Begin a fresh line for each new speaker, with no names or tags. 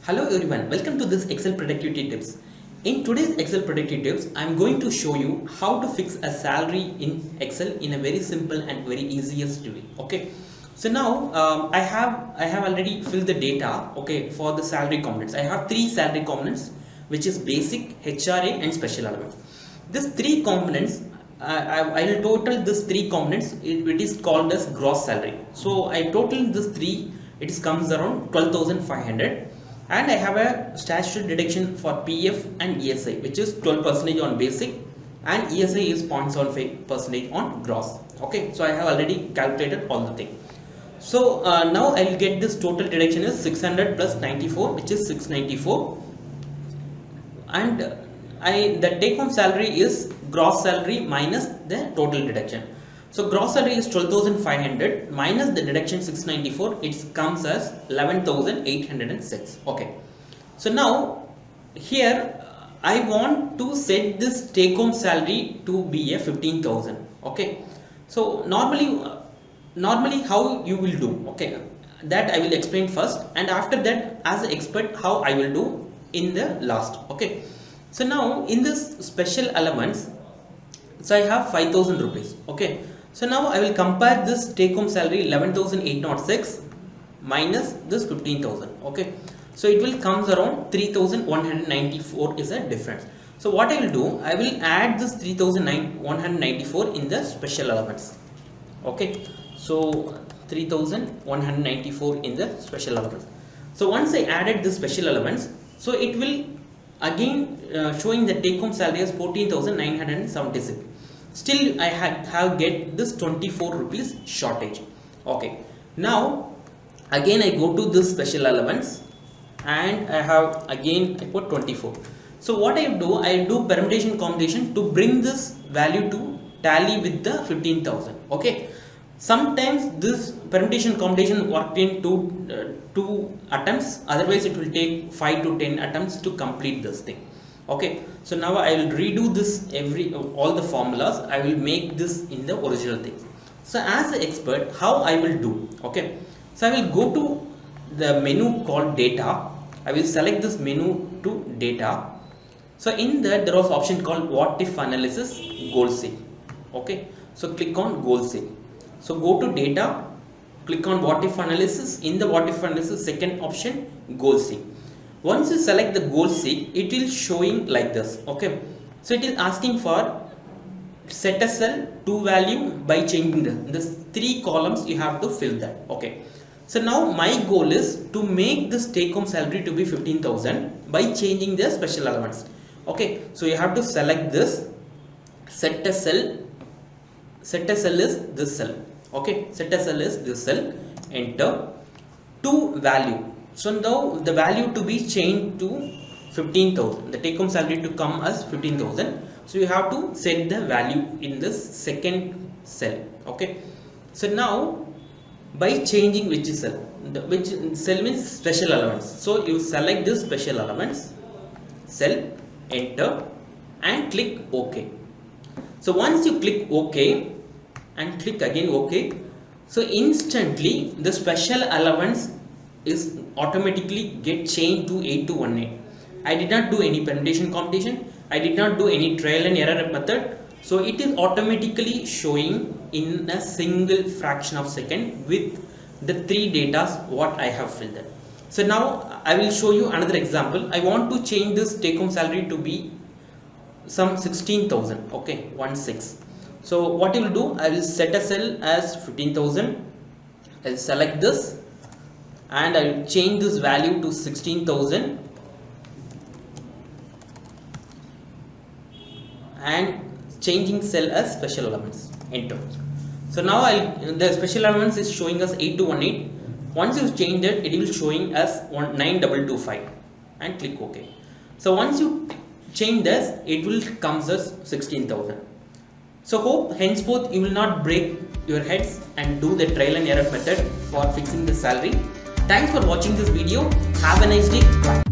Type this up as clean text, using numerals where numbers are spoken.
Hello everyone, welcome to this Excel productivity tips. In today's Excel productivity tips, I am going to show you how to fix a salary in Excel in a very simple and very easiest way. Okay, so now I have already filled the data. Okay, for the salary components, I have three salary components, which is basic, HRA, and special allowance. These three components, I will total these three components. It is called as gross salary. So I total this three. It comes around 12,500. And I have a statutory deduction for PF and ESI, which is 12% on basic and ESI is 0.75% on gross. Okay, so I have already calculated all the things. So now I will get this total deduction is 600 plus 94, which is 694, and the take home salary is gross salary minus the total deduction. So gross salary is 12,500 minus the deduction 694. It comes as 11,806. Okay. So now here I want to set this take home salary to be a 15,000. Okay. So normally how you will do. Okay. That I will explain first, and after that as an expert how I will do in the last. Okay. So now in this special allowance, so I have 5,000 rupees. Okay. So now I will compare this take home salary 11,806 minus this 15,000. Okay. So it will comes around 3,194 is a difference. So what I will do, I will add this 3,194 in the special allowance. Okay. So 3,194 in the special allowance. So once I added this special allowance, so it will again showing the take home salary as 14,976. Still I have get this 24 rupees shortage. Okay, now again I go to this special allowance and I have again I put 24. So what I do permutation combination to bring this value to tally with the 15,000. Okay, sometimes this permutation combination worked in two attempts, otherwise it will take 5 to 10 attempts to complete this thing. Okay, so now I will redo this all the formulas. I will make this in the original thing. So as an expert, how I will do? Okay, so I will go to the menu called data. I will select this menu to data. So in that there was option called what if analysis goal seal. Okay, so click on goal seal. So go to data, click on what if analysis. In the what if analysis, second option goal seal. Once you select the goal seek, it will showing like this. Okay, so it is asking for set a cell to value by changing this three columns. You have to fill that. Okay, so now my goal is to make this take home salary to be 15,000 by changing the special allowance. Okay, so you have to select this set a cell. Set a cell is this cell. Okay, set a cell is this cell. Enter to value. So now the value to be changed to 15,000, the take home salary to come as 15,000. So you have to set the value in this second cell. Okay, so now by changing which cell, which cell means special allowance. So you select this special allowance cell, enter and click OK. So once you click OK and click again OK, so instantly the special allowance is automatically get changed to 8218. I did not do any permutation computation. I did not do any trial and error method. So it is automatically showing in a single fraction of second with the three datas what I have filled in. So now I will show you another example. I want to change this take home salary to be some 16,000. Okay, 16. So what you will do, I will set a cell as 15,000. I will select this and I will change this value to 16,000 and changing cell as special allowance. Enter. So now the special allowance is showing us 8218. Once you change it, it will showing as 9225 and click OK. So once you change this, it will comes as 16,000. So hope henceforth you will not break your heads and do the trial and error method for fixing the salary. Thanks for watching this video. Have a nice day. Bye.